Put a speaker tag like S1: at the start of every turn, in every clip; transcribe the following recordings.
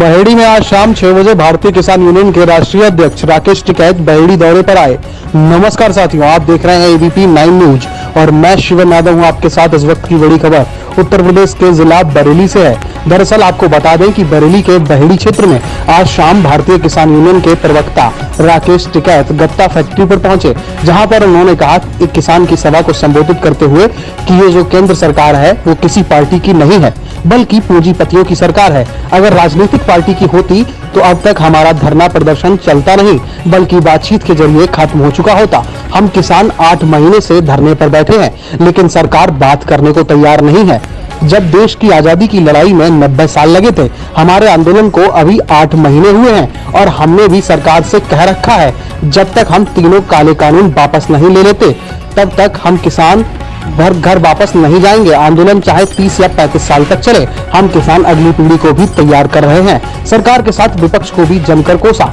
S1: बहेड़ी में आज शाम 6 बजे भारतीय किसान यूनियन के राष्ट्रीय अध्यक्ष राकेश टिकैत बहेड़ी दौरे पर आए। नमस्कार साथियों, आप देख रहे हैं एबीपी 9 न्यूज और मैं शिवन यादव हूं आपके साथ। इस वक्त की बड़ी खबर उत्तर प्रदेश के जिला बरेली से है। दरअसल आपको बता दें कि बरेली के बहेड़ी क्षेत्र में आज शाम भारतीय किसान यूनियन के प्रवक्ता राकेश टिकैत गत्ता फैक्ट्री पर पहुंचे, जहां पर उन्होंने कहा एक किसान की सभा को संबोधित करते हुए कि ये जो केंद्र सरकार है वो किसी पार्टी की नहीं है बल्कि पूंजीपतियों की सरकार है। अगर राजनीतिक पार्टी की होती तो अब तक हमारा धरना प्रदर्शन चलता नहीं बल्कि बातचीत के जरिए खत्म हो चुका होता। हम किसान 8 महीने से धरने पर बैठे हैं, लेकिन सरकार बात करने को तैयार नहीं है। जब देश की आजादी की लड़ाई में 90 साल लगे थे, हमारे आंदोलन को अभी 8 महीने हुए हैं और हमने भी सरकार से कह रखा है जब तक हम तीनों काले कानून वापस नहीं ले लेते तब तक हम किसान घर वापस नहीं जाएंगे। आंदोलन चाहे 30 या 35 साल तक चले, हम किसान अगली पीढ़ी को भी तैयार कर रहे हैं। सरकार के साथ विपक्ष को भी जमकर कोसा।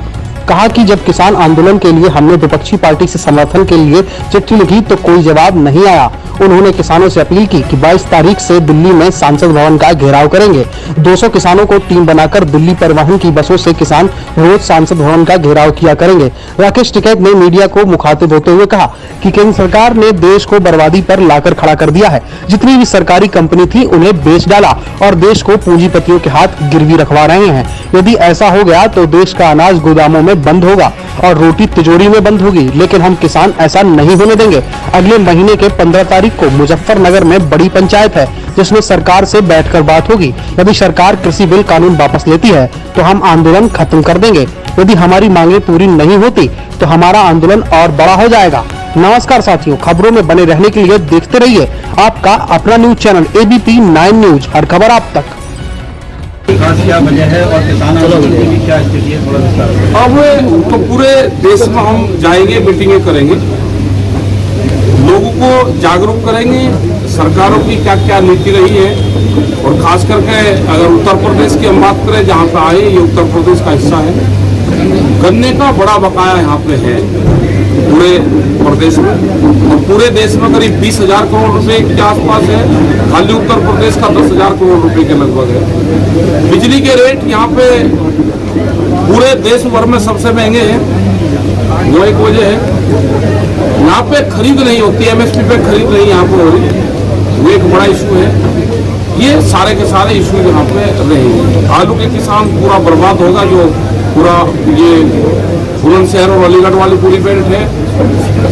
S1: कहा कि जब किसान आंदोलन के लिए हमने विपक्षी पार्टी से समर्थन के लिए चिट्ठी लिखी तो कोई जवाब नहीं आया। उन्होंने किसानों से अपील की कि 22 तारीख से दिल्ली में संसद भवन का घेराव करेंगे। 200 किसानों को टीम बनाकर दिल्ली परिवहन की बसों से किसान रोज संसद भवन का घेराव किया करेंगे। राकेश टिकैत ने मीडिया को मुखातिब होते हुए कहा कि केंद्र सरकार ने देश को बर्बादी पर लाकर खड़ा कर दिया है। जितनी भी सरकारी कंपनी थी उन्हें बेच डाला और देश को पूंजीपतियों के हाथ गिरवी रखवा रहे हैं। यदि ऐसा हो गया तो देश का अनाज गोदामों में बंद होगा और रोटी तिजोरी में बंद होगी, लेकिन हम किसान ऐसा नहीं होने देंगे। अगले महीने के 15 तारीख को मुजफ्फरनगर में बड़ी पंचायत है जिसमें सरकार से बैठकर बात होगी। यदि सरकार कृषि बिल कानून वापस लेती है तो हम आंदोलन खत्म कर देंगे। यदि हमारी मांगे पूरी नहीं होती तो हमारा आंदोलन और बड़ा हो जाएगा। नमस्कार साथियों, खबरों में बने रहने के लिए देखते रहिए आपका अपना न्यूज चैनल एबीपी 9 न्यूज, हर खबर आप तक।
S2: क्या वजह है और किसान की क्या स्थिति है, थोड़ा विस्तार।
S3: अब तो पूरे देश में हम जाएंगे, मीटिंगें करेंगे, लोगों को जागरूक करेंगे सरकारों की क्या क्या नीति रही है। और खास करके अगर उत्तर प्रदेश की हम बात करें, जहाँ पे आए ये उत्तर प्रदेश का हिस्सा है, गन्ने का बड़ा बकाया यहाँ पे है पूरे प्रदेश में और पूरे देश में करीब 20,000 करोड़ रुपए के आसपास है। खाली उत्तर प्रदेश का 10,000 करोड़ रुपए के लगभग है। बिजली के रेट यहाँ पे पूरे देश भर में सबसे महंगे हैं। वो एक वजह है। यहाँ पे खरीद नहीं होती, एमएसपी पे खरीद नहीं यहाँ पे हो रही, वो एक बड़ा इशू है। ये सारे के सारे इशू यहाँ पे रहेंगे। आलू के किसान पूरा बर्बाद होगा, जो पूरा ये बुलंदशहर और अलीगढ़ वाली पूरी बेल्ट है,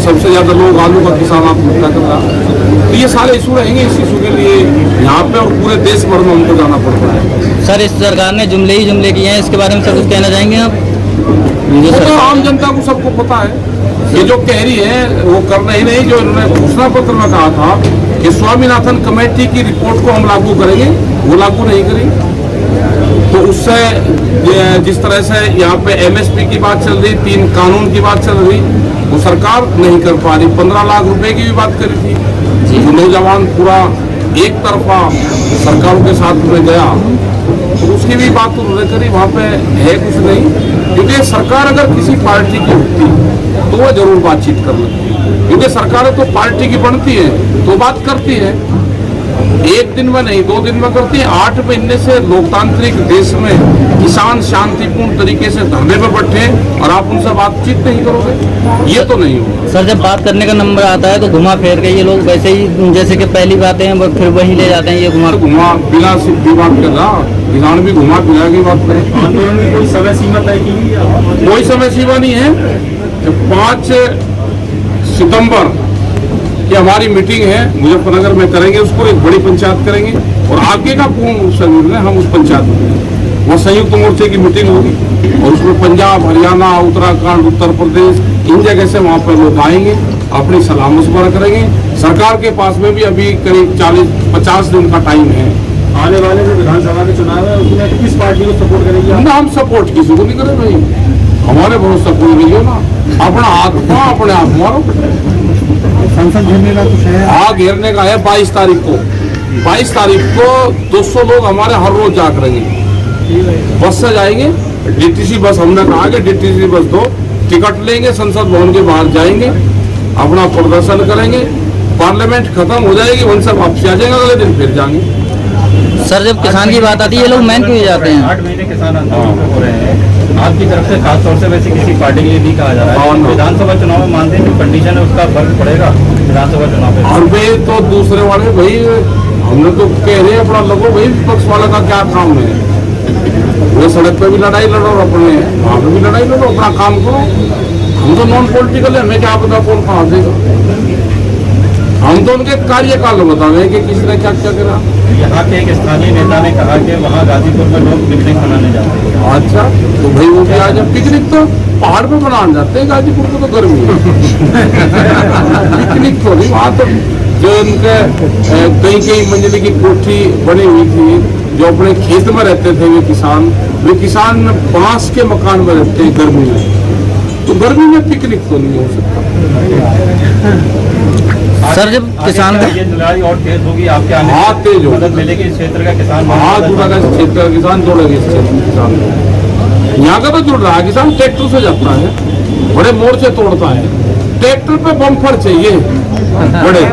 S3: सबसे ज्यादा लोग आलू का किसान आत्महत्या कर रहा है। तो ये सारे इशू रहेंगे। इस इशू के लिए यहाँ पे और पूरे देश भर में हमको जाना पड़ता है।
S4: सर, इस सरकार ने जुमले ही जुमले किए हैं, इसके बारे में सर कुछ कहना चाहेंगे आप?
S3: तो आम जनता को सबको पता है, ये जो कह रही है वो करना ही नहीं। जो इन्होंने घोषणा पत्र में कहा था कि स्वामीनाथन कमेटी की रिपोर्ट को हम लागू करेंगे, वो लागू नहीं करेंगे। तो उससे जिस तरह से यहाँ पे एमएसपी की बात चल रही, 3 कानून की बात चल रही, वो सरकार नहीं कर पा रही। 15 लाख रुपए की भी बात करी थी, तो नौजवान पूरा एक तरफा सरकारों के साथ में गया, तो उसकी भी बात उन्होंने करी। वहाँ पे है कुछ नहीं, क्योंकि सरकार अगर किसी पार्टी की होती तो वो जरूर बातचीत कर लेती, क्योंकि सरकारें तो पार्टी की बनती है तो बात करती है। एक दिन में नहीं, 2 दिन में करती है। 8 महीने से लोकतांत्रिक देश में किसान शांतिपूर्ण तरीके से धरने पर बैठे और आप उनसे बातचीत नहीं करोगे, ये तो नहीं होगा।
S4: सर, जब बात करने का नंबर आता है तो घुमा फेर के ये लोग वैसे ही जैसे कि पहली बातें हैं फिर वही ले जाते हैं। ये घुमा
S3: बिना सिद्धि बात कर रहा, किसान भी घुमा फिरा की बात करें।
S2: आंदोलन में कोई समय सीमा तय की?
S3: कोई समय सीमा नहीं है। 5 सितंबर कि हमारी मीटिंग है मुजफ्फरनगर में करेंगे, उसको एक बड़ी पंचायत करेंगे और आगे का पूर्ण रूप से निर्णय हम उस पंचायत में, वहाँ संयुक्त मोर्चे की मीटिंग होगी और उसमें पंजाब, हरियाणा, उत्तराखंड, उत्तर प्रदेश, इन जगह से वहाँ पर लोग आएंगे, अपनी सलाह मशवरा करेंगे। सरकार के पास में भी अभी करीब 40-50 दिन का टाइम है।
S2: आने वाले जो विधानसभा के चुनाव है उसमें किस पार्टी को सपोर्ट करेंगे?
S3: ना, हम सपोर्ट किसी को नहीं करें भाई, हमारे भरोसा कोई नहीं हो ना। अपना आत्मा अपने आप मारो।
S2: संसद घेरने का कुछ है?
S3: हाँ, घेरने का है 22 तारीख को। 22 तारीख को 200 लोग हमारे हर रोज जा करेंगे, बस से जाएंगे। डीटीसी बस हमने कहा कि डीटीसी बस दो, टिकट लेंगे, संसद भवन के बाहर जाएंगे, अपना प्रदर्शन करेंगे। पार्लियामेंट खत्म हो जाएगी, वहीं से वापसी आ जाएंगे, अगले दिन फिर जाएंगे।
S4: सर जब किसान की बात आती है ये लोग मैन क्यों जाते हैं?
S2: 8 महीने किसान आंदोलन हो रहे हैं। आपकी तरफ से खासतौर से वैसे किसी पार्टी के लिए भी कहा जा रहा है विधानसभा चुनाव में मानते हैं जो कंडीशन है उसका फर्क पड़ेगा विधानसभा चुनाव में?
S3: और वे तो दूसरे वाले भाई हमने तो कह रहे हैं अपना लगो भाई विपक्ष वाला का क्या काम है, वो सड़क पे भी लड़ाई लड़ो और अपने वहाँ पे भी लड़ाई लड़ो, अपना काम करो। हम तो नॉन पॉलिटिकल है, हमें क्या पता कौन कहा देगा। हम तो उनके कार्यकाल बतावे कि किसने क्या क्या करा।
S2: यहाँ के एक स्थानीय नेता ने कहा कि वहाँ गाजीपुर में लोग पिकनिक मनाने जाते हैं।
S3: अच्छा तो भाई वो भी आ जाए, पिकनिक तो पहाड़ पे बनाने जाते हैं, गाजीपुर को तो गर्मी है। पिकनिक तो नहीं, वहाँ तो जो उनके कई मंजिली की कोठी बनी हुई थी, जो अपने खेत में रहते थे वे किसान बांस के मकान में रहते हैं गर्मी में, तो गर्मी में पिकनिक तो नहीं हो सकता।
S4: सर जब किसान
S2: ये लड़ाई और तेज होगी आपके आने
S3: हाँ तेज होगी,
S2: मदद मिलेगी इस क्षेत्र का किसान?
S3: हाँ जुड़ेगा इस क्षेत्र का किसान, जोड़ेगा इस क्षेत्र का किसान। यहाँ का तो जुड़ रहा है किसान, ट्रैक्टर से जाता है, बड़े मोर्चे तोड़ता है। ट्रैक्टर पे बम्पर चाहिए बड़े,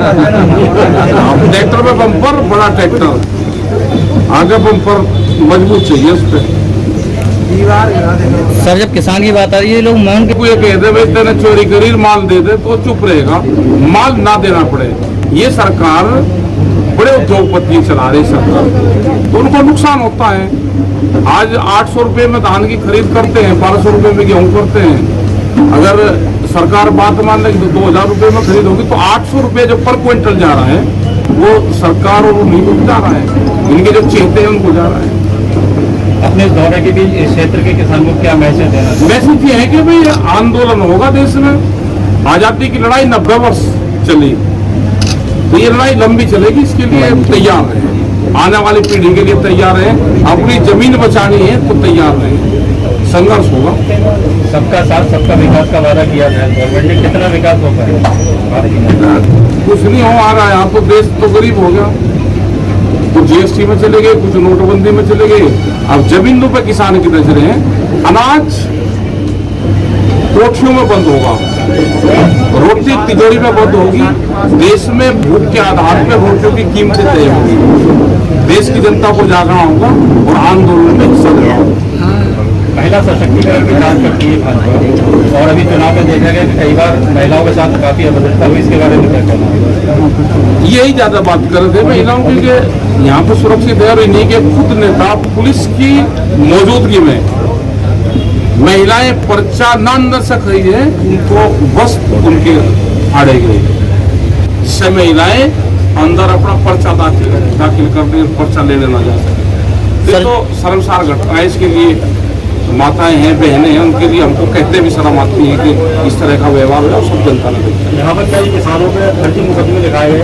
S3: ट्रैक्टर पे बम्पर, बड़ा ट्रैक्टर, आगे बम्पर मजबूत चाहिए उस पर।
S4: सर जब किसान की बात आ रही है ये लोग मैन के
S3: ये कह दे भाई तेने चोरी करी माल दे दे तो चुप रहेगा, माल ना देना पड़े। ये सरकार बड़े उद्योगपति चला रही सरकार, तो उनको नुकसान होता है। आज 800 रुपए में धान की खरीद करते हैं, 1200 रुपए में गेहूं करते हैं। अगर सरकार बात मान लेगी तो 2000 रुपए में खरीद होगी, तो 800 रुपए जो पर क्विंटल जा रहा है वो सरकार और उन्हीं को जा रहा है, इनके जो चेहते हैं उनको जा रहा है।
S2: अपने इस दौरे के बीच इस क्षेत्र के किसानों को क्या मैसेज देना?
S3: मैसेज ये है कि भाई आंदोलन होगा देश में। आजादी की लड़ाई 90 वर्ष चली, तो ये लड़ाई लंबी चलेगी, इसके लिए तैयार है, आने वाली पीढ़ी के लिए तैयार है, अपनी जमीन बचानी है तो तैयार है, संघर्ष होगा।
S2: सबका साथ सबका विकास का वादा किया है गवर्नमेंट ने, कितना विकास हो पाएगा?
S3: कुछ नहीं हो आ रहा है, यहाँ तो देश तो गरीब हो गया, कुछ जीएसटी में चले गए, कुछ नोटबंदी में चले गए। अब जमीनों पे किसान की नजरें हैं, अनाज कोठियों में बंद होगा, रोटी तिजोरी में बंद होगी, देश में भूख के आधार पर रोटियों की कीमतें तय होगी। देश की जनता को जागना होगा और आंदोलन में हिस्सा लेना होगा।
S2: महिला सशक्तिकरण की बात करती है भाजपा, और अभी चुनाव में देखा गया कि कई बार महिलाओं के साथ काफी अभद्रता हुई, इसके बारे में क्या कहना है?
S3: यही ज्यादा बात कर रहे थे महिलाओं की कि यहाँ पर सुरक्षित है, और इन्हीं के खुद नेता पुलिस की मौजूदगी में महिलाएं पर्चा न अंदर से खरीदे हैं, उनको बस उनके फाड़े गए, जिससे महिलाएं अंदर अपना पर्चा दाखिल करने पर्चा लेने ना जा सके। ये तो शर्मसार घटना है। इसके लिए माताएं हैं, बहनें हैं, उनके लिए हमको कहते भी शर्म आती है कि इस तरह का व्यवहार है, सब जनता ने देखा।
S2: यहाँ पर कई किसानों पे फर्जी मुकदमे लिखाए गए,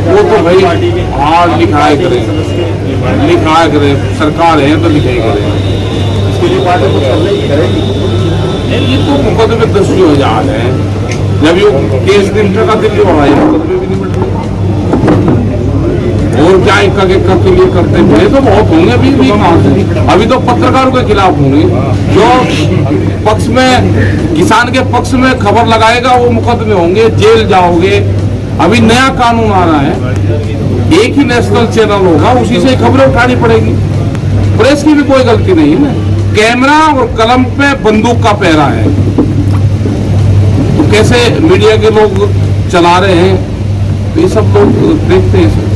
S3: वो तो भाई आज लिखाए करें, लिखाए करें, सरकार है तो लिखाई करें,
S2: इसके लिए पार्टी कुछ करने की करेगी।
S3: ये तो मुकदमे 10,000 है, जब ये केस निपटेगा दिल्ली वाला, ये मुकदमे भी निपट गए। और क्या इक्का के लिए करते हैं तो बहुत होंगे, अभी भी कहाँ से, अभी तो पत्रकारों के खिलाफ होंगे, जो पक्ष में किसान के पक्ष में खबर लगाएगा वो मुकदमे होंगे, जेल जाओगे। अभी नया कानून आ रहा है, एक ही नेशनल चैनल होगा, उसी से खबरें उठानी पड़ेगी। प्रेस की भी कोई गलती नहीं है ना, कैमरा और कलम पे बंदूक का पहरा है, तो कैसे मीडिया के लोग चला रहे हैं, तो ये सब लोग देखते हैं।